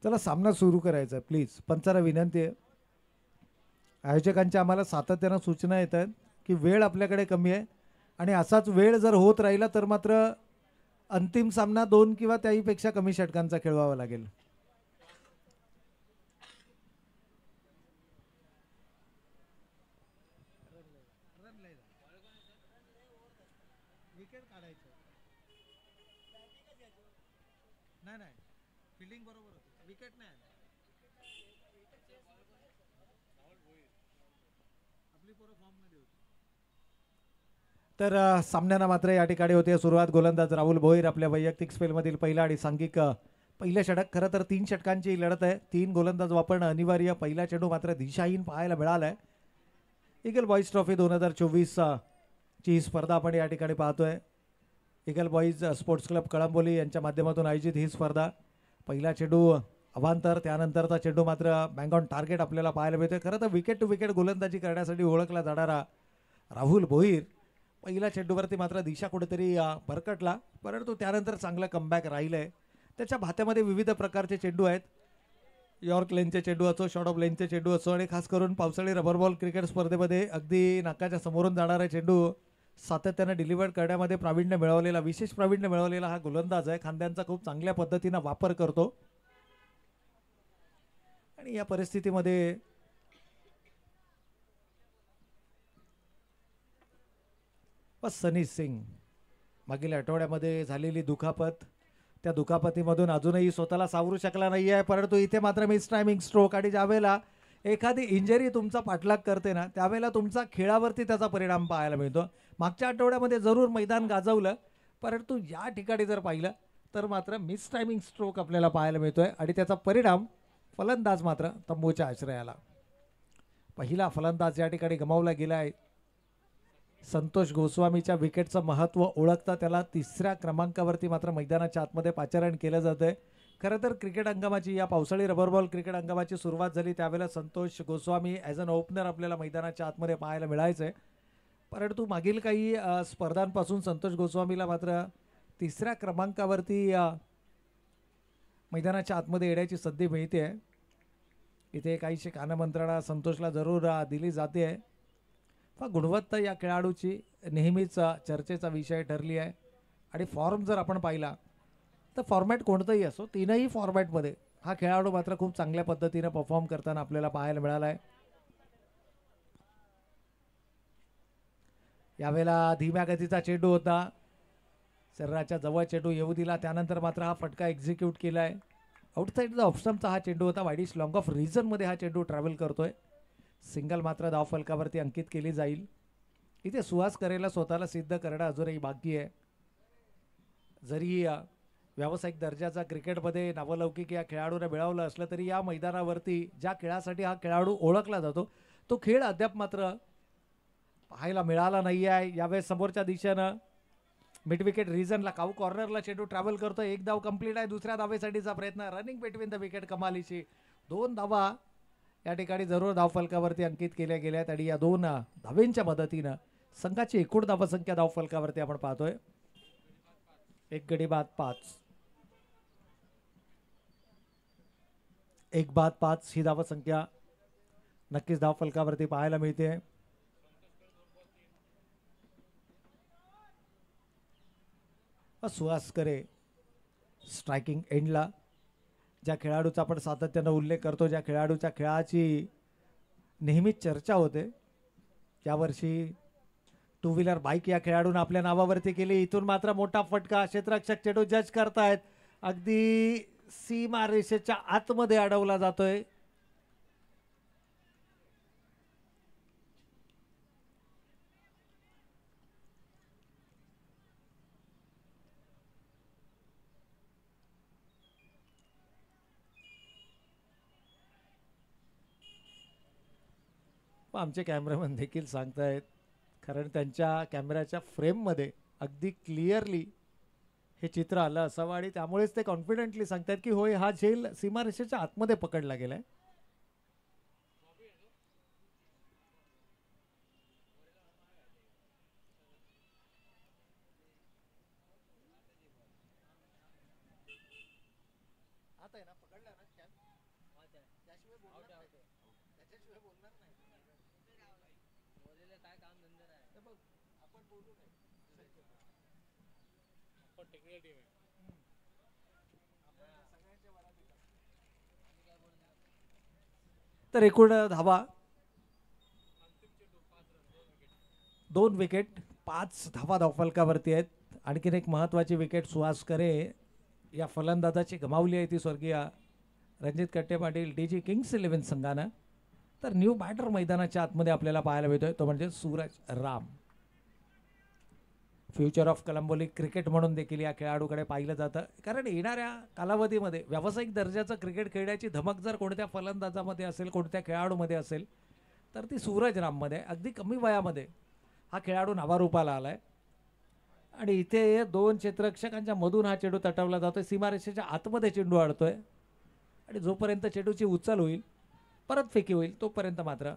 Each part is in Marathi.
चला सामना सुरू करायचा आहे प्लीज. पंचांना विनंती आहे. आयोजकांच्या आम्हाला सातत्यानं सूचना येत आहेत की वेळ आपल्याकडे कमी आहे आणि असाच वेळ जर होत राहिला तर मात्र अंतिम सामना 2 किंवा त्याहीपेक्षा कमी षटकांचा खेळवावा लागेल. नाही नाही फिल्डिंग बरोबर होती, विकेट नाही आपली पोरं फॉर्म मध्ये होती. तर सामन्याला मात्र या ठिकाणी होते सुरुवात. गोलंदाज राहुल भोईर आपल्या वैयक्तिक स्पेलमधील पहिला आणि सांघिक पहिलं षटक. खरं तर 3 षटकांची लढत आहे, 3 गोलंदाज वापरणं अनिवार्य. पहिला चेंडू मात्र दिशाहीन पाहायला मिळाला आहे. ईगल बॉईज ट्रॉफी 2024 ची ही स्पर्धा आपण या ठिकाणी पाहतोय. Eagle boys sports club Kalamboli यांच्या माध्यमातून आयोजित ही स्पर्धा. पहिला चेंडू अवांतर, त्यानंतरचा चेंडू मात्र बँग ऑन टार्गेट आपल्याला पाहायला मिळतोय. खरं तर विकेट टू विकेट गोलंदाजी करण्यासाठी ओळखला जाणारा राहुल भोईर पहिल्या चेंडूवरती मात्र दिशा कुठेतरी भरकटला, परंतु त्यानंतर चांगलं कमबॅक राहिलंय. त्याच्या भात्यामध्ये विविध प्रकारचे चेंडू आहेत. यॉर्क लेनचे चेंडू असो, शॉर्ट ऑफ लेनचे चेंडू असो आणि खास करून पावसाळी रबर बॉल क्रिकेट स्पर्धेमध्ये अगदी नाकाच्या समोरून जाणारा चेंडू सातत्यानं डिलिव्हर करण्यामध्ये प्रावीण्य मिळवलेला, विशेष प्रावीण्य मिळवलेला हा गोलंदाज आहे. खांद्यांचा खूप चांगल्या पद्धतीनं वापर करतो आणि या परिस्थितीमध्ये सनी सिंग मागील आठवड्यामध्ये झालेली दुखापत, त्या दुखापतीमधून अजूनही स्वतःला सावरू शकला नाही आहे, परंतु इथे मात्र मिस टायमिंग स्ट्रोक. आणि ज्यावेळेला एखादी इंजरी तुमचा पाठलाग करते ना, त्यावेळेला तुमचा खेळावरती त्याचा परिणाम पाहायला मिळतो. मागच्या आठवड्यामध्ये जरूर मैदान गाजवलं, परंतु या ठिकाणी जर पाहिलं तर मात्र मिस टायमिंग स्ट्रोक आपल्याला पाहायला मिळतोय आणि त्याचा परिणाम फलंदाज मात्र तंबूच्या आश्रयाला. पहिला फलंदाज या ठिकाणी गमावला गेला आहे. संतोष गोस्वामीच्या विकेटचं महत्त्व ओळखता त्याला 3ऱ्या क्रमांकावरती मात्र मैदानाच्या आतमध्ये पाचारण केलं जातंय. खरं तर क्रिकेट हंगामाची, या पावसाळी रबर बॉल क्रिकेट हंगामाची सुरुवात झाली त्यावेळेला Santosh Goswami as an opener आपल्याला मैदानाच्या आतमध्ये पाहायला मिळायचं आहे, परंतु मागील काही स्पर्धांपासून संतोष गोस्वामीला मात्र 3ऱ्या क्रमांकावरती मैदानाच्या आतमध्ये येण्याची संधी मिळते आहे. इथे काहीशी कानमंत्रणा संतोषला जरूर दिली जाते आहे. गुणवत्ता या खेळाडूची नेहमीच चर्चेचा विषय ठरली आहे आणि फॉर्म जर आपण पाहिला तर फॉर्मॅट कोणतंही असो, तीनही फॉर्मॅटमध्ये हा खेळाडू मात्र खूप चांगल्या पद्धतीने परफॉर्म करताना आपल्याला पाहायला मिळाला आहे. यावेळेला धीम्या गतीचा चेंडू होता, शरीराच्या जवळ चेंडू येऊ दिला, त्यानंतर मात्र हा फटका एक्झिक्यूट केला आहे. आउटसाईड ऑप्शनचा हा चेंडू होता. वाईडिश लॉंग ऑफ रिझनमध्ये हा चेंडू ट्रॅव्हल करतोय. सिंगल मात्र धाव फलकावरती अंकित केली जाईल. इथे सुहास करेला स्वतःला सिद्ध करणं अजूनही बाकी आहे. जरी व्यावसायिक दर्जाचा क्रिकेटमध्ये नावलौकिक या खेळाडूने मिळवलं असलं तरी या मैदानावरती ज्या खेळासाठी हा खेळाडू ओळखला जातो तो खेळ अद्याप मात्र पाहायला मिळाला नाही आहे. यावेळेस समोरच्या दिशेनं मिड विकेट रिजनला काऊ कॉर्नरला चेंडू ट्रॅव्हल करतो. एक धाव कंप्लीट आहे. दुसऱ्या धावेसाठीचा प्रयत्न, रनिंग बिटवीन द विकेट कमालीची. 2 धावा या ठिकाणी जरूर धावफलकावरती अंकित केल्या गेल्यात आणि या 2 धावेंच्या मदतीनं संघाची एकूण धावसंख्या धावफलकावरती आपण पाहतोय 1 गडी बाद 5. 1 बाद 5 ही धावसंख्या नक्कीच धावफलकावरती पाहायला मिळते. सुहास करे स्ट्रायकिंग एंडला, ज्या खेळाडूचा आपण सातत्यानं उल्लेख करतो, ज्या खेळाडूच्या खेळाची नेहमीच चर्चा होते, यावर्षी 2 व्हीलर बाईक या खेळाडूने आपल्या नावावरती केली. इथून मात्र मोठा फटका, क्षेत्ररक्षक चेंडू जज करतायत, अगदी सीमा रेषेच्या आतमध्ये अडवला जातोय. आमचे कॅमेरामॅन देखील सांगतायत, कारण त्यांच्या कॅमेऱ्याच्या फ्रेममध्ये अगदी क्लिअरली हे चित्र आलं असावं आणि त्यामुळेच ते कॉन्फिडेंटली सांगतात की होय, हा झेल सीमारेषेच्या आतमध्ये पकडला गेलाय. आहे ना, पकडला ना त्याशिवाय बोलणार नाही. त्याच्याशिवाय बोलणार नाही. काय काम धंदे नाही बघ, आपण बोलू नाही. आपण टेक्निकल टीम आहे. तर एकूण धावा 2 विकेट 5 धावा धावफलकावरती आहेत. आणखीन एक महत्त्वाची विकेट सुहास करे या फलंदाजाची गमावली आहे ती स्वर्गीय रणजित कट्टे पाटील DG किंग्स 11 संघानं. तर न्यू बॅटर मैदानाच्या आतमध्ये आपल्याला पाहायला मिळतोय तो म्हणजे Suraj Ram. Future of Kalamboli cricket म्हणून देखील या खेळाडूकडे पाहिलं जातं, कारण येणाऱ्या कालावधीमध्ये व्यावसायिक दर्जाचं क्रिकेट खेळण्याची धमक जर कोणत्या फलंदाजामध्ये असेल, कोणत्या खेळाडूमध्ये असेल, तर ती सूरज राममध्ये. अगदी कमी वयामध्ये हा खेळाडू नावारूपाला आलाय आणि इथे 2 क्षेत्ररक्षकांच्या मधून हा चेंडू तटवला जातोय. सीमारेषेच्या आतमध्ये चेंडू अडतोय आणि जोपर्यंत चेंडूची उचल होईल, परत फेकी होईल, तोपर्यंत मात्र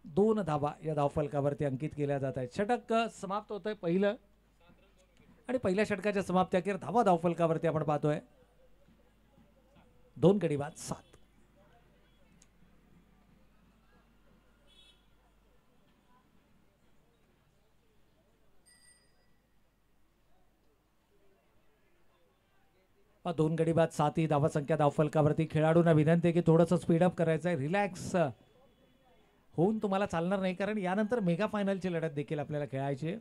2 धावा या धावफलकावरती अंकित केल्या जात आहेत. षटक समाप्त होतंय पहिलं आणि पहिल्या षटकाच्या समाप्ती अखेर धावा धावफलकावरती आपण पाहतोय 2 गडी बाद 7. दोन गडी बाद 7 ही धावा संख्या धावफलकावरती. खेळाडूंना विनंती आहे की थोडंसं स्पीडअप करायचं आहे, रिलॅक्स होऊन तुम्हाला चालणार नाही, कारण यानंतर मेगा फायनलची लढत देखील आपल्याला खेळायची आहे.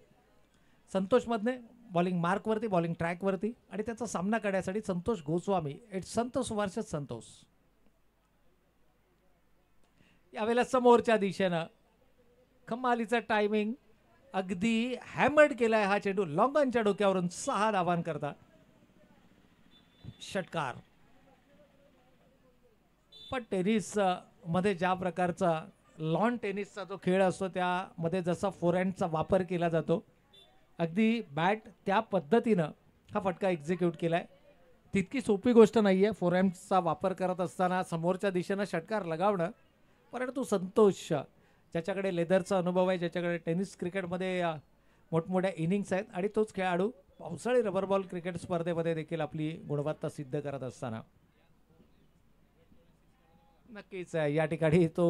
संतोष मधने बॉलिंग मार्कवरती, बॉलिंग ट्रॅकवरती आणि त्याचा सामना करण्यासाठी संतोष गोस्वामी. It's Santosh versus Santosh. यावेळेला समोरच्या दिशेनं कमालीचा टायमिंग, अगदी हॅमर्ड केलाय हा चेंडू लॉंगॉनच्या डोक्यावरून 6 धावांकरता. षटकार. पण टेनिस मध्ये ज्या प्रकारचा लॉन टेनिसचा जो खेळ असतो त्यामध्ये जसा फोरहँडचा वापर केला जातो, अगदी बॅट त्या पद्धतीनं हा फटका एक्झिक्यूट केलाय. तितकी सोपी गोष्ट नाहीये फोरहँडचा वापर करत असताना समोरच्या दिशेनं षटकार लगावणं. परंतु संतोष ज्याच्याकडे लेदरचा अनुभव आहे, ज्याच्याकडे टेनिस क्रिकेटमध्ये मोठमोठ्या इनिंग्स आहेत आणि तोच खेळाडू पावसाळी रबर बॉल क्रिकेट स्पर्धेमध्ये देखील आपली गुणवत्ता सिद्ध करत असताना नक्कीच या ठिकाणी तो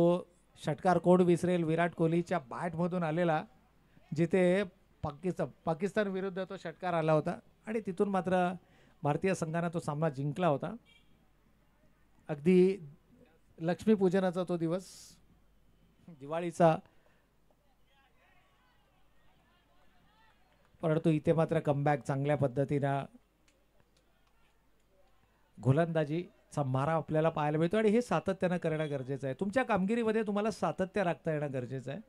षटकार कोण विसरेल. विराट कोहलीच्या बॅटमधून आलेला, जिथे पाकिस्तान विरुद्ध तो षटकार आला होता आणि तिथून मात्र भारतीय संघाने तो सामना जिंकला होता. अगदी लक्ष्मीपूजनाचा तो दिवस, दिवाळीचा. परंतु इथे मात्र कमबॅक चांगल्या पद्धतीनं गोलंदाजीचा मारा आपल्याला पाहायला मिळतो आणि हे सातत्यानं करणं गरजेचं आहे. तुमच्या कामगिरीमध्ये तुम्हाला सातत्य राखता येणं गरजेचं आहे.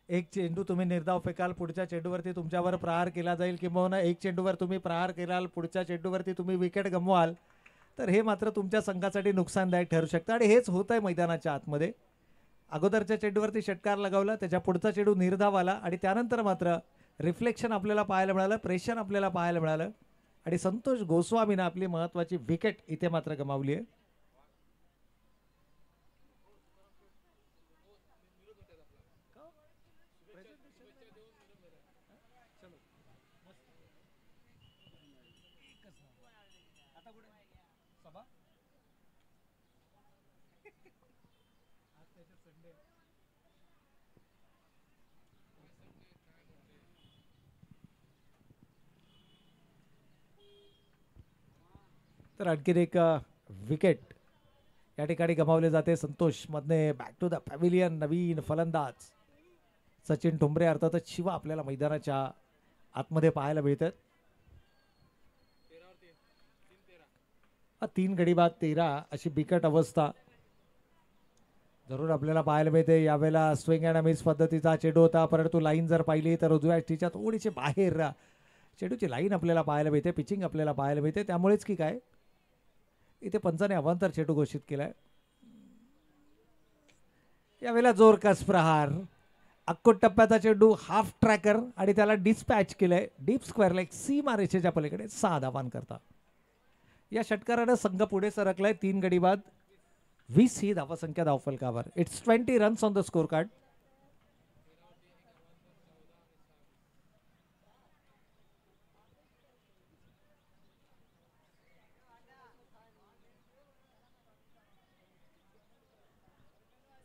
एक चेंडू तुम्ही निर्धाव फेकाल, पुढच्या चेंडूवरती तुमच्यावर प्रहार केला जाईल, किंवा एक चेंडूवर तुम्ही प्रहार केलाल, पुढच्या चेंडूवरती तुम्ही विकेट गमवाल, तर हे मात्र तुमच्या संघासाठी नुकसानदायक ठरू शकतं आणि हेच होत आहे मैदानाच्या आतमध्ये. अगोदरच्या चेंडूवरती षटकार लगावला, त्याच्या पुढचा चेंडू निर्धाव आला आणि त्यानंतर मात्र रिफ्लेक्शन आपल्याला पाहायला मिळालं, प्रेशर आपल्याला पाहायला मिळालं आणि संतोष गोस्वामीनं आपली महत्त्वाची विकेट इथे मात्र गमावली आहे. तर आणखीन एक विकेट या ठिकाणी गमावले जाते. Santosh Madhane back to the pavilion नवीन फलंदाज सचिन ठोंबरे अर्थातच शिवा आपल्याला मैदानाच्या आतमध्ये पाहायला मिळतात. 3 गडी बाद 13 अशी बिकट अवस्था जरूर आपल्याला पाहायला मिळते. यावेळेला स्विंग अँड मिस पद्धतीचा चेंडू होता, परंतु लाईन जर पाहिली तर उजव्या टीच्या थोडीशी बाहेर चेंडूची लाईन आपल्याला पाहायला मिळते, पिचिंग आपल्याला पाहायला मिळते. त्यामुळेच की काय इथे पंचाने अवांतर चेंडू घोषित केलाय. यावेळेला जोरकस प्रहार, अक्कोट टप्प्याचा चेंडू, हाफ ट्रॅकर आणि त्याला डिस्पॅच केलंय डीप स्क्वेअर लेग सीमा रेषेच्या पलीकडे 6 धावांकरता. या षटकारानं संघ पुढे सरकलाय 3 गडी बाद 20 ही धावसंख्या धावफलकावर. It's 20 runs on the scorecard.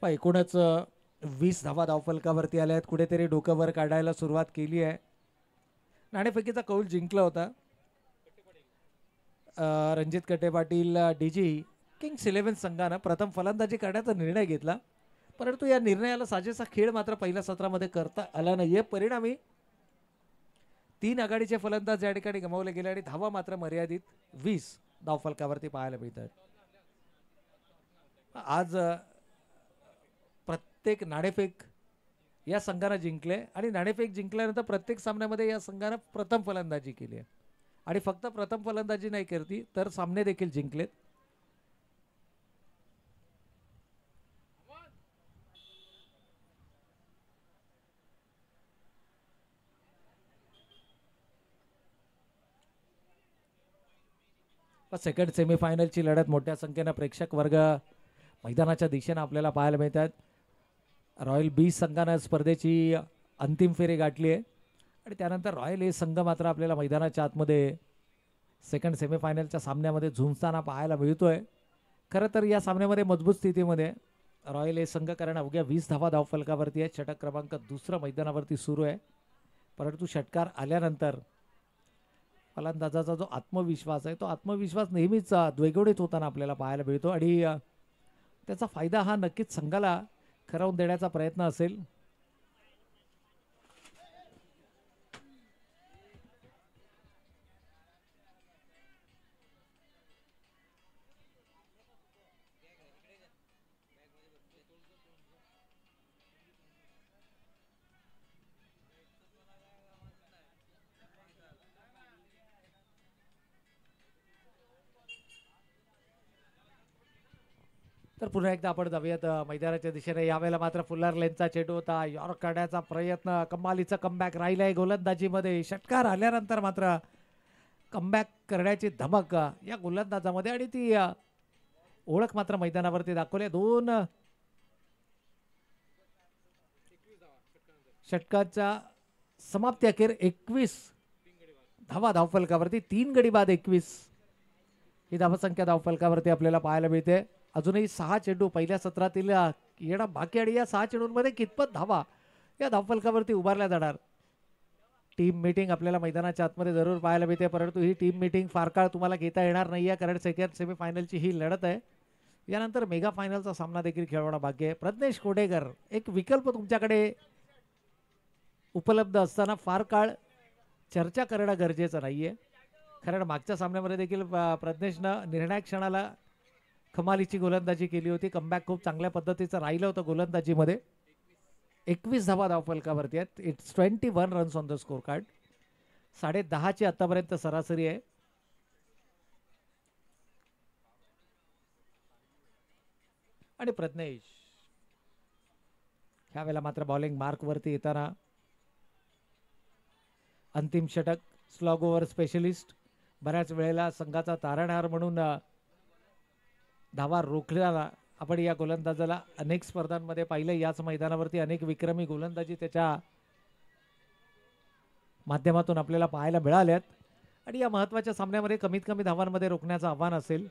एकूणच 20 धावा धावफलकावरती आल्या आहेत. कुठेतरी डोकं वर काढायला सुरुवात केली आहे. नाणेफेकीचा कौल जिंकला होता रणजित कटे पाटील डीजी किंग्स 11 संघानं प्रथम फलंदाजी करण्याचा निर्णय घेतला, परंतु या निर्णयाला साजेसा खेळ मात्र पहिल्या सत्रामध्ये करता आला नाहीये. परिणामी 3 आघाडीचे फलंदाज या ठिकाणी गमावले गेले आणि धावा मात्र मर्यादित 20 धावफलकावरती पाहायला मिळतात. आज प्रत्येक नाणेफेक या संघानं जिंकले आणि नाणेफेक जिंकल्यानंतर प्रत्येक सामन्यामध्ये या संघानं प्रथम फलंदाजी केली आहे आणि फक्त प्रथम फलंदाजी नाही करती तर सामने देखील जिंकलेत. सेकंड सेमीफायनलची लढत मोठ्या संख्येनं प्रेक्षक वर्ग मैदानाच्या दिशेनं आपल्याला पाहायला मिळतात. रॉयल बी संघानं स्पर्धेची अंतिम फेरी गाठली आहे आणि त्यानंतर रॉयल ए संघ मात्र आपल्याला मैदानाच्या आतमध्ये सेकंड सेमीफायनलच्या सामन्यामध्ये झुंजताना पाहायला मिळतोय. खरं तर या सामन्यामध्ये मजबूत स्थितीमध्ये रॉयल ए संघ कारण अवघ्या 20 धावा धावफलकावरती आहे. षटक क्रमांक 2 मैदानावरती सुरू आहे, परंतु षटकार आल्यानंतर फलंदाजाचा जो आत्मविश्वास आहे तो आत्मविश्वास नेहमीच द्विगुणित होताना आपल्याला पाहायला मिळतो आणि त्याचा फायदा हा नक्कीच संघाला खरवून देण्याचा प्रयत्न असेल. तर पुन्हा एकदा आपण जाऊयात मैदानाच्या दिशेने. यावेळेला मात्र फुल्लर लेनचा चेंडू होता, यॉर्क काढण्याचा प्रयत्न, कमालीचा कमबॅक राहिलाय गोलंदाजीमध्ये. षटकार आल्यानंतर मात्र कमबॅक करण्याची धमक या गोलंदाजामध्ये आणि ती ओळख मात्र मैदानावरती दाखवली. 2 षटकाच्या समाप्ती अखेर 21 धावा धावफलकावरती, 3 गडी बाद 21 ही धावसंख्या धावफलकावरती आपल्याला पाहायला मिळते. अजूनही 6 चेंडू पहिल्या सत्रातील येणं बाकी आणि या 6 चेंडूंमध्ये कितपत धावा या धावफलकावरती उभारल्या जाणार. टीम मीटिंग आपल्याला मैदानाच्या आतमध्ये जरूर पाहायला मिळते, परंतु ही टीम मीटिंग फार काळ तुम्हाला घेता येणार नाही आहे कारण सेकंड सेमीफायनलची ही लढत आहे. यानंतर मेगा फायनलचा सामना देखील खेळवणं बाकी आहे. प्रज्ञेश कोडेकर, एक विकल्प तुमच्याकडे उपलब्ध असताना फार काळ चर्चा करणं गरजेचं नाहीये, कारण मागच्या सामन्यामध्ये देखील प्रज्ञेशनं निर्णायक क्षणाला कमालीची गोलंदाजी केली होती. कमबॅक खूप चांगल्या पद्धतीचं राहिलं होतं गोलंदाजीमध्ये. 21 धावा धावफलकावरती आहेत. It's 21 runs on the scorecard. 10.5ची आतापर्यंत सरासरी आहे. आणि प्रज्ञेश ह्यावेळेला मात्र बॉलिंग मार्क वरती येताना अंतिम षटक, स्लॉग ओव्हर स्पेशलिस्ट, बऱ्याच वेळेला संघाचा तारणहार म्हणून धावा रोखल्याला आपण या गोलंदाजाला अनेक स्पर्धांमध्ये पाहिलं. याच मैदानावरती अनेक विक्रमी गोलंदाजी त्याच्या माध्यमातून आपल्याला पाहायला मिळाल्यात आणि या महत्त्वाच्या सामन्यामध्ये कमीत कमी धावांमध्ये रोखण्याचं आव्हान असेल.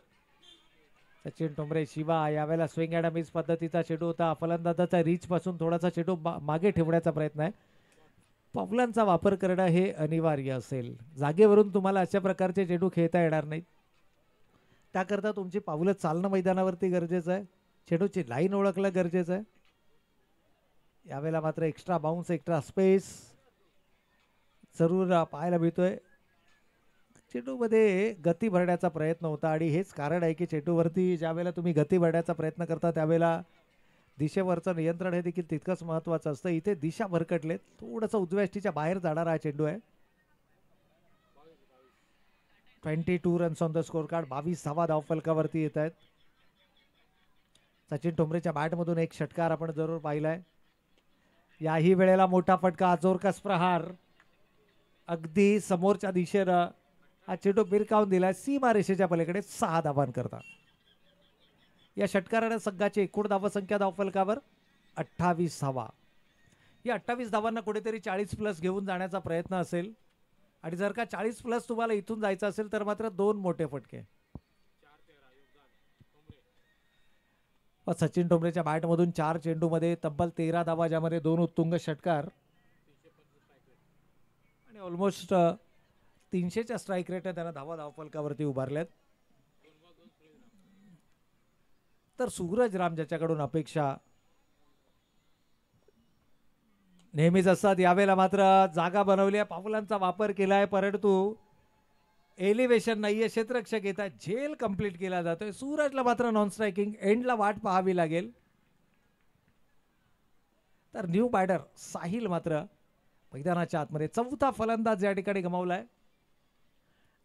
सचिन ठोंबरे, शिवा, यावेळेला स्विंग अँड मिस पद्धतीचा चेंडू होता. फलंदाजाचा रीच पासून थोडासा चेंडू मागे ठेवण्याचा प्रयत्न आहे. पावलांचा वापर करणं हे अनिवार्य असेल. जागेवरून तुम्हाला अशा प्रकारचे चेंडू खेळता येणार नाहीत, त्याकरता तुमची पावलं चालणं मैदानावरती गरजेचं आहे. चेंडूची लाईन ओळखणं गरजेचं आहे. यावेळेला मात्र एक्स्ट्रा बाउन्स, एक्स्ट्रा स्पेस जरूर पाहायला मिळतोय. चेंडूमध्ये गती भरण्याचा प्रयत्न होता आणि हेच कारण आहे की चेंडूवरती ज्यावेळेला तुम्ही गती भरण्याचा प्रयत्न करता त्यावेळेला दिशेवरचं नियंत्रण हे देखील तितकंच महत्त्वाचं असतं. इथे दिशा भरकटलेत, थोडंसं उजव्याष्टीच्या बाहेर जाणारा हा चेंडू आहे. 22 runs on the score card. 22 धावा धावफलकावरती येत आहेत. सचिन ठोंबरेच्या बॅटमधून एक षटकार आपण जरूर पाहिलाय. याही वेळेला मोठा फटका, जोरकस प्रहार, अगदी समोरच्या दिशेनं हा चेंडू बिरकावून दिलाय सीमा रेषेच्या पलीकडे. 6 धावांकरता या षटकाराने संघाची एकूण धावसंख्या धावफलकावर 28 धावा. या 28 धावांना कुठेतरी 40+ घेऊन जाण्याचा प्रयत्न असेल आणि जर का 40+ तुम्हाला इथून जायचं असेल तर मात्र 2 मोठे फटके. पण सचिन ठोंबरेच्या बॅटमधून 4 चेंडूमध्ये तब्बल 13 धावा, ज्यामध्ये 2 उत्तुंग षटकार आणि ऑलमोस्ट 300च्या स्ट्राईक रेट त्यांना धावफलकावरती उभारल्यात. तर सूरज राम ज्याच्याकडून अपेक्षा नेहमीच असतात, यावेळेला मात्र जागा बनवली आहे, पावलांचा वापर केलाय, परंतु एलिव्हेशन नाहीये, क्षेत्ररक्षक येत आहे, झेल कंप्लीट केला जातोय. सूरजला मात्र नॉन स्ट्रायकिंग एंडला वाट पाहावी लागेल. तर न्यू बॅटर साहिल मात्र मैदानाच्या आतमध्ये चौथा फलंदाज या ठिकाणी गमावलाय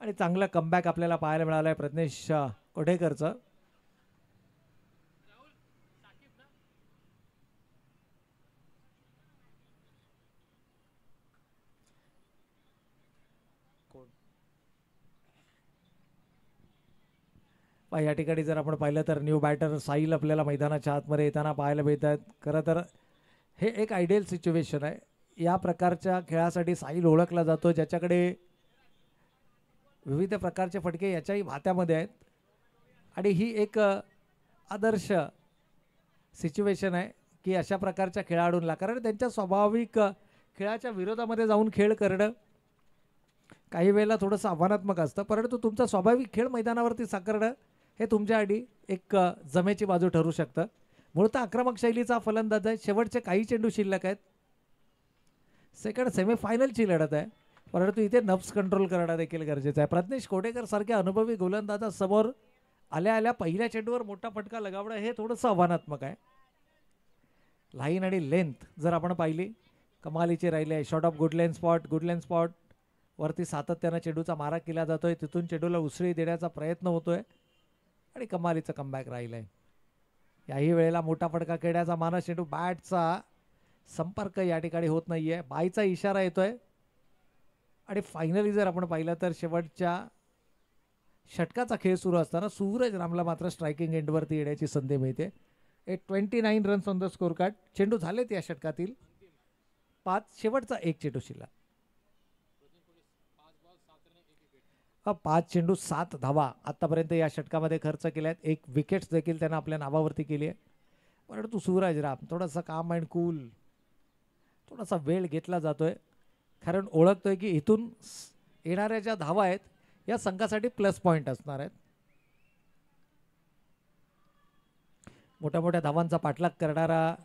आणि चांगलं कमबॅक आपल्याला पाहायला मिळालंय प्रज्ञेश कोठेकरचं. या ठिकाणी जर आपण पाहिलं तर न्यू बॅटर साहिल आपल्याला मैदानाच्या आतमध्ये येताना पाहायला मिळत आहेत. खरं तर हे एक आयडियल सिच्युएशन आहे. या प्रकारच्या खेळासाठी साहिल ओळखला जातो, ज्याच्याकडे विविध प्रकारचे फटके याच्याही भात्यामध्ये आहेत आणि ही एक आदर्श सिच्युएशन आहे की अशा प्रकारच्या खेळाडूंना, कारण त्यांच्या स्वाभाविक खेळाच्या विरोधामध्ये जाऊन खेळ करणं काही वेळेला थोडंसं आव्हानात्मक असतं, परंतु तुमचा स्वाभाविक खेळ मैदानावरती साकारणं हे तुमच्यासाठी एक जमेची बाजू ठरू शकतं. मूळतः आक्रमक शैलीचा फलंदाज आहे. शेवटचे काही चेंडू शिल्लक आहेत. सेकंड सेमीफायनलची लढत आहे, परंतु इथे नफ्स कंट्रोल करणं देखील गरजेचं आहे. प्रज्ञेश कोटेकर सारख्या अनुभवी गोलंदाजासमोर आल्या आल्या पहिल्या चेंडूवर मोठा फटका लगावणं हे थोडंसं आव्हानात्मक आहे. लाईन आणि लेंथ जर आपण पाहिली कमालीची राहिली आहे. Short of good lane spot वरती सातत्यानं चेंडूचा मारा केला जातोय, तिथून चेंडूला उसळी देण्याचा प्रयत्न होतोय आणि कमालीचं कमबॅक राहिलंय. याही वेळेला मोठा फटका खेळण्याचा मानस, चेंडू बॅटचा संपर्क या ठिकाणी होत नाहीये, बायचा इशारा येतोय आणि फायनली जर आपण पाहिलं तर शेवटच्या षटकाचा खेळ सुरू असताना सूरज रामला मात्र स्ट्रायकिंग एंडवरती येण्याची संधी मिळते. 29 runs on the score card. चेंडू झालेत या षटकातील 5, शेवटचा एक चेंडू शिल्लक. 5 चेंडू 7 धावा आतापर्यंत या षटकामध्ये खर्च केल्यात. एक विकेट्स देखील त्यांना आपल्या नावावरती केली आहे, परंतु सूरज राम थोडासा काम अँड कूल, थोडासा वेळ घेतला जातोय, कारण ओळखतोय की इथून येणाऱ्या ज्या धावा आहेत या संघासाठी प्लस पॉइंट असणार आहेत. मोठ्या मोठ्या धावांचा पाठलाग करणारा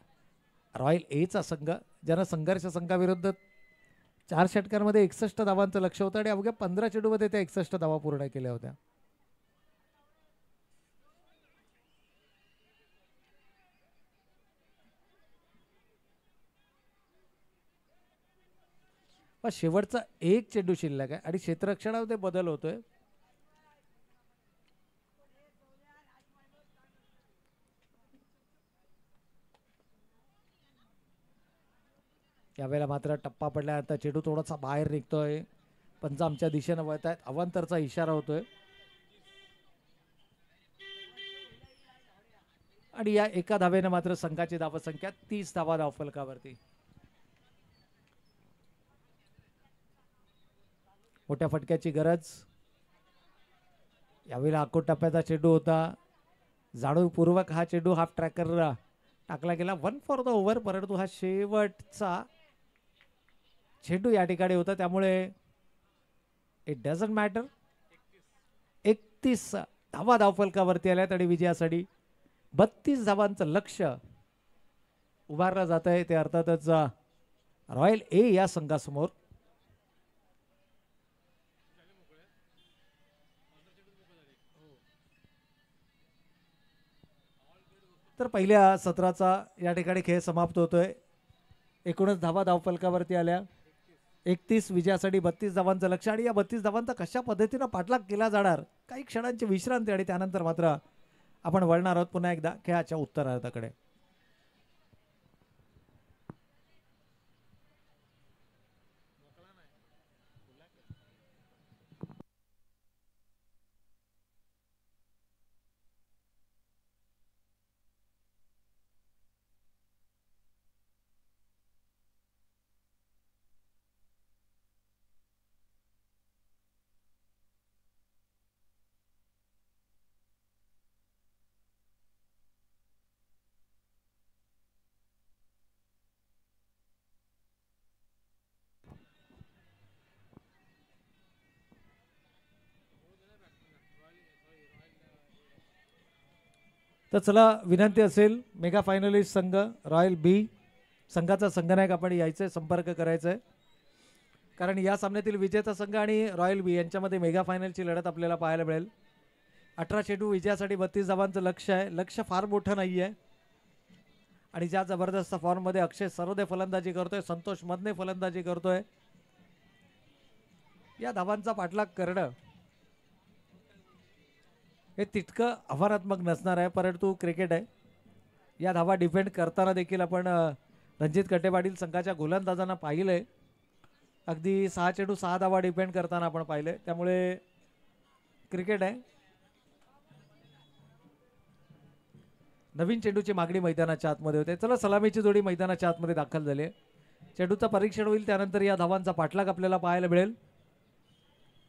रॉयल एचा संघ, ज्यानं संघर्ष संघाविरुद्ध 4 षटकांमध्ये 61 धावांचं लक्ष होतं आणि अवघ्या 15 चेंडूमध्ये त्या 61 धावा पूर्ण केल्या होत्या. शेवटचा एक चेंडू शिल्लक आहे आणि क्षेत्ररक्षणामध्ये बदल होतोय. यावेळेला मात्र टप्पा पडल्यानंतर चेंडू थोडासा बाहेर निघतोय, पंच आमच्या दिशेनं वळत आहेत, अवांतरचा इशारा होतोय आणि या एका धावेनं मात्र संघाची धावसंख्या 30 धावा धावफलकावरती. मोठ्या फटक्याची गरज. यावेळेला आखूड टप्प्याचा चेंडू होता, जाणीवपूर्वक हा चेंडू हाफ ट्रॅकर टाकला गेला. 1 फॉर द ओव्हर, परंतु हा शेवटचा चेंडू या ठिकाणी होता, त्यामुळे इट डझंट मॅटर. 31 धावा धावफलकावरती आल्यात आणि विजयासाठी 32 धावांचं लक्ष उभारलं जात आहे. ते अर्थातच रॉयल ए या संघासमोर. तर पहिल्या सत्राचा या ठिकाणी खेळ समाप्त होतोय. 19 धावा धावफलकावरती आल्या, 31 विजयासाठी 32 धावांचं लक्ष आणि या 32 धावांचा कशा पद्धतीनं पाठलाग केला जाणार, काही क्षणांची विश्रांती आणि त्यानंतर मात्र आपण वळणार आहोत पुन्हा एकदा खेळाच्या उत्तरार्धाकडे. तर चला विनंती असेल मेगा फायनलिस्ट संघ रॉयल बी संघाचा संघनायक आपण यायचं आहे, संपर्क करायचा आहे, कारण या सामन्यातील विजेता संघ आणि रॉयल बी यांच्यामध्ये मेगा फायनलची लढत आपल्याला पाहायला मिळेल. 18 चेंडू विजयासाठी 32 धावांचं लक्ष आहे. लक्ष फार मोठं नाही आहे आणि ज्या जबरदस्त फॉर्ममध्ये अक्षय सरोदे फलंदाजी करतोय, संतोष मदने फलंदाजी करतोय, या धावांचा पाठलाग करणं हे तितकं आव्हानात्मक नसणार आहे, परंतु क्रिकेट आहे. या धावा डिफेंड करताना देखील आपण रणजित कटेपाटील संघाच्या गोलंदाजांना पाहिलंय, अगदी 6 चेंडू 6 धावा डिफेंड करताना आपण पाहिले. त्यामुळे क्रिकेट आहे. नवीन चेंडूची मागणी मैदानाच्या आतमध्ये होते. चला सलामीची जोडी मैदानाच्या आतमध्ये दाखल झाली आहे. चेंडूचं परीक्षण होईल, त्यानंतर या धावांचा पाठलाग आपल्याला पाहायला मिळेल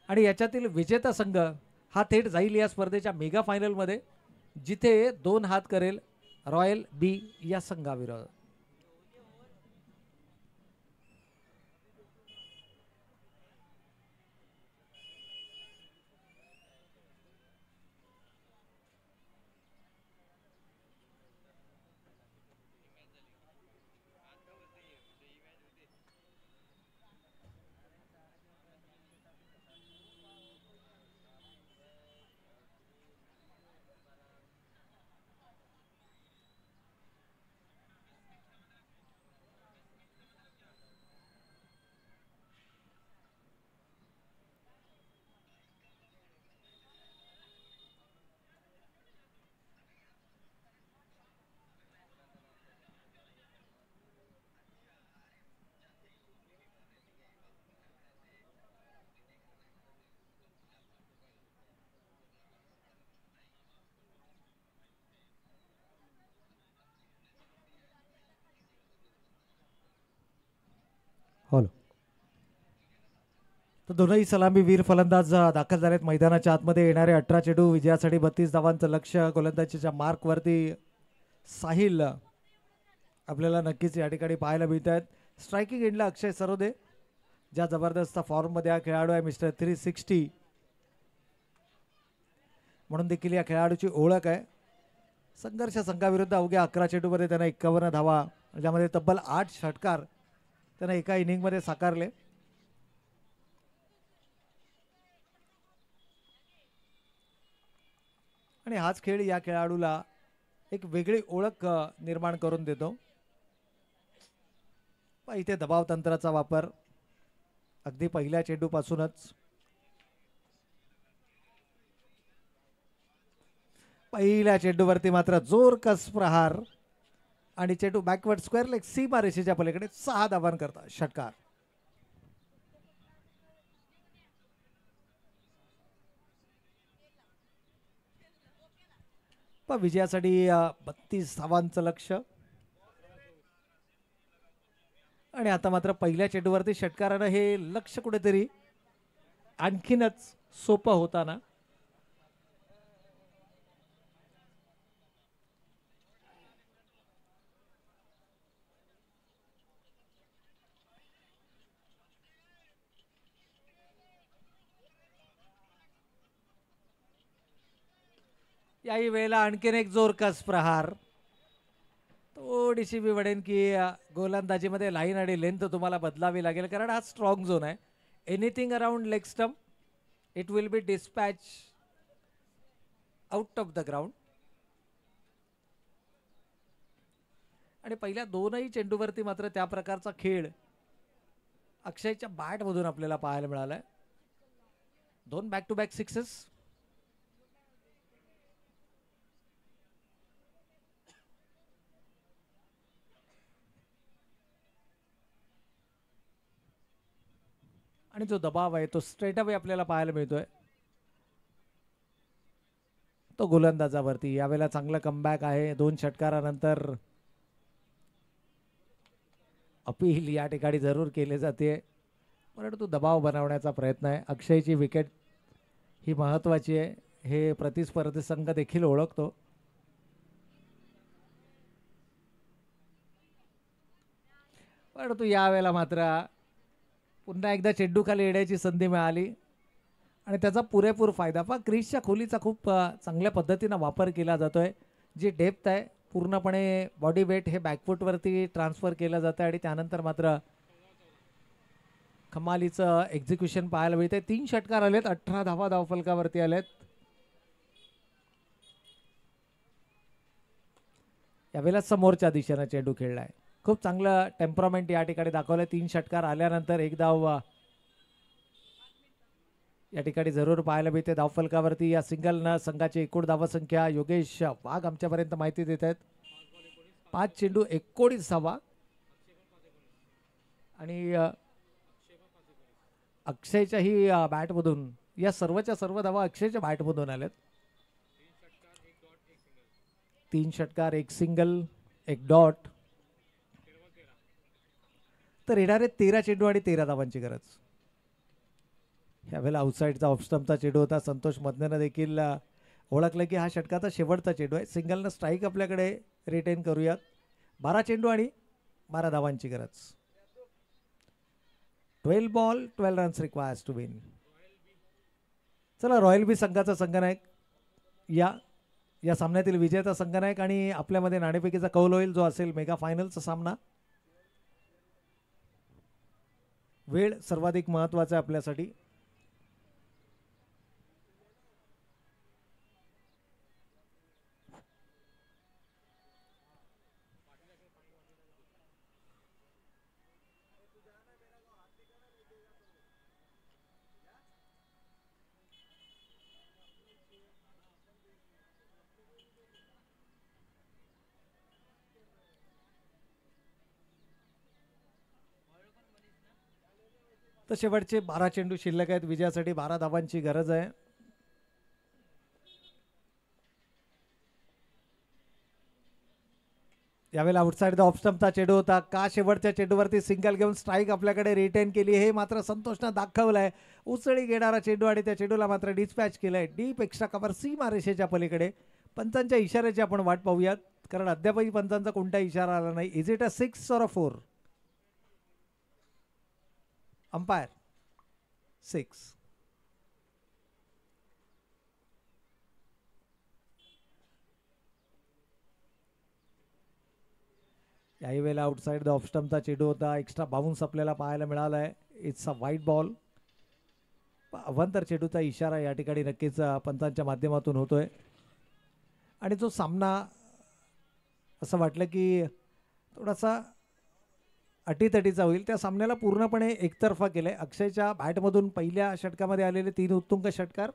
आणि याच्यातील विजेता संघ हा थेट जाईल या स्पर्धेच्या मेगा फायनलमध्ये, जिथे 2 हात करेल रॉयल बी या संघाविरोधात. हॅलो, तर दोनही सलामी वीर फलंदाज दाखल झालेत मैदानाच्या आतमध्ये. येणारे 18 चेंडू विजयासाठी 32 धावांचं लक्ष्य गोलंदाजीच्या मार्कवरती साहिल आपल्याला नक्कीच या ठिकाणी पाहायला मिळत आहेत. स्ट्रायकिंग एंडला अक्षय सरोदे, ज्या जबरदस्त फॉर्ममध्ये हा खेळाडू आहे, मिस्टर 360 म्हणून देखील या खेळाडूची ओळख आहे. संघर्ष संघाविरुद्ध अवघ्या 11 चेंडूमध्ये त्यानं 51 धावा, ज्यामध्ये तब्बल 8 षटकार त्यानं एका इनिंगमध्ये साकारले. आणि हाच खेळ या खेळाडूला एक वेगळी ओळख निर्माण करून देतो. इथे दबाव तंत्राचा वापर अगदी पहिल्या चेंडूपासूनच. पहिल्या चेंडूवरती मात्र जोरकस प्रहार आणि चेंडू बॅकवर्ड स्क्वेअर लेग सीमा रेषेच्या पलीकडे 6 धावांकरता षटकार. विजयासाठी 32 धावांचं लक्ष आणि आता मात्र पहिल्या चेंडूवरती षटकारानं हे लक्ष कुठेतरी आणखीनच सोपं होताना. याही वेळेला आणखीन एक जोरकस प्रहार. थोडीशी मी म्हणेन की गोलंदाजीमध्ये लाईन आणि लेंथ तुम्हाला बदलावी लागेल, कारण हा स्ट्रॉंग झोन आहे. Anything around leg stump it will be dispatch out of the ground. आणि पहिल्या दोनही चेंडूवरती मात्र त्या प्रकारचा खेळ अक्षयच्या बॅटमधून आपल्याला पाहायला मिळालाय. 2 बॅक टू बॅक सिक्सेस. आणि जो दबाव आहे तो स्ट्रेट अवे आपल्याला पाहायला मिळतोय तो गोलंदाजावरती. यावेळेला चांगला कमबॅक आहे. 2 षटकारानंतर अपील या ठिकाणी जरूर केले जाते, परंतु दबाव बनवण्याचा प्रयत्न आहे. अक्षयची विकेट ही महत्वाची आहे, हे प्रतिस्पर्धी संघ देखील ओळखतो. परंतु यावेळेला मात्र पुन्हा एकदा चेंडू खाली येण्याची संधी मिळाली आणि त्याचा पुरेपूर फायदा. क्रीजच्या खोलीचा खूप चांगल्या पद्धतीने वापर केला जातोय. जी डेप्थ आहे पूर्णपणे बॉडी वेट हे बॅकफूटवरती ट्रान्सफर केलं जातं आणि त्यानंतर मात्र कमालीचं एक्झिक्युशन पाहायला मिळते. 3 षटकार आलेत, 18 धावा धावफलकावरती आलेत. यावेळेला समोरच्या दिशेनं चेंडू खेळलाय. खूप चांगलं टेम्परामेंट या ठिकाणी दाखवलंय. 3 षटकार आल्यानंतर एक धाव या ठिकाणी जरूर पाहायला मिळते धावफलकावरती. या सिंगलनं संघाची एकूण धावसंख्या योगेश वाघ आमच्यापर्यंत माहिती देत आहेत. 5 चेंडू 19 धावा आणि अक्षयच्याही बॅटमधून या सर्वच्या सर्व धावा अक्षयच्या बॅटमधून आल्यात. 3 षटकार 1 सिंगल 1 डॉट. तर येणारे 13 चेंडू आणि 13 धावांची गरज. यावेळेला आउटसाईडचा ऑफस्टंपचा चेंडू होता. संतोष मधनेनं देखील ओळखलं की हा षटकाचा शेवटचा चेंडू आहे. सिंगलनं स्ट्राईक आपल्याकडे रिटेन करूयात. 12 चेंडू आणि 12 धावांची गरज. 12 ball 12 runs requires to win. चला रॉयल बी संघाचा संघनायक या सामन्यातील विजेता संघनायक आणि आपल्यामध्ये नाणेफेकीचा कौल होईल जो असेल मेगा फायनलचा सामना. वेळ सर्वाधिक महत्वाचा आहे आपल्यासाठी. तर शेवटचे 12 चेंडू शिल्लक आहेत. विजयासाठी 12 धावांची गरज आहे. यावेळेला आउटसाइड द ऑफस्टंपचा चेंडू होता. का शेवटच्या चेंडूवरती सिंगल घेऊन स्ट्राईक आपल्याकडे रिटेन केली हे मात्र संतोषनं दाखवलंय. उसळी घेणारा चेंडू आणि त्या चेंडूला मात्र डिस्पॅच केलंय डीप एक्स्ट्रा कव्हर सीमा रेषेच्या पलीकडे. पंचांच्या इशाऱ्याची आपण वाट पाहूयात कारण अद्यापही पंचांचा कोणताही इशारा आला नाही. Is it a 6 or a 4? Umpire 6. याही वेळेला आउटसाइड द ऑफस्टंपचा चेंडू होता. एक्स्ट्रा बाउन्स आपल्याला पाहायला मिळाला आहे. इट्स अ वाईट बॉल. अवांतर चेंडूचा इशारा या ठिकाणी नक्कीच पंचांच्या माध्यमातून होतोय आणि जो सामना असं वाटलं की थोडासा अटीतटीचा होईल त्या सामन्याला पूर्णपणे एकतर्फा केलंय. अक्षयच्या बॅटमधून पहिल्या षटकामध्ये आलेले 3 उत्तुंग षटकार,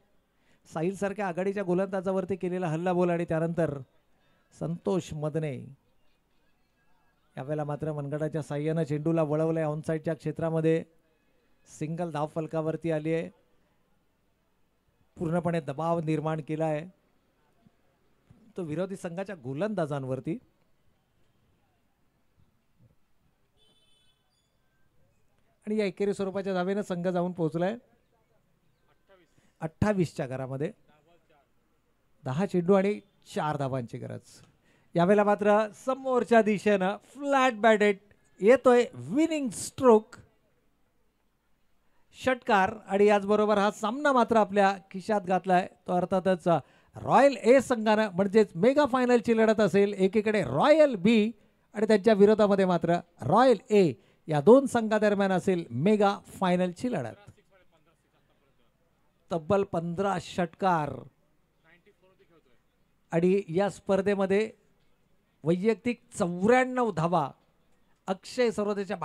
साहिल सारख्या आघाडीच्या गोलंदाजावरती केलेला हल्ला बोल आणि त्यानंतर संतोष मदने यावेळेला मात्र मनगटाच्या साह्यानं चेंडूला वळवलंय ऑनसाईडच्या क्षेत्रामध्ये. सिंगल धाव फलकावरती आली आहे. पूर्णपणे दबाव निर्माण केला आहे तो विरोधी संघाच्या गोलंदाजांवरती. आणि या एकेरी स्वरूपाच्या धावेनं संघ जाऊन पोहोचलाय 28च्या घरामध्ये. 10 चेंडू आणि 4 धावांची गरज. यावेळेला मात्र समोरच्या दिशेनं फ्लॅट बॅटेड येतोय विनिंग स्ट्रोक षटकार आणि याचबरोबर हा सामना मात्र आपल्या खिशात घातलाय तो अर्थातच रॉयल ए संघानं म्हणजेच मेगा फायनलची लढत असेल. एकीकडे रॉयल बी आणि त्यांच्या विरोधामध्ये मात्र रॉयल ए या 2 संघादरम्यान असेल मेगा फायनलची लढत. तब्बल 15 षटकार आणि या स्पर्धेमध्ये वैयक्तिक 94 धावा अक्षय सरोदेच्या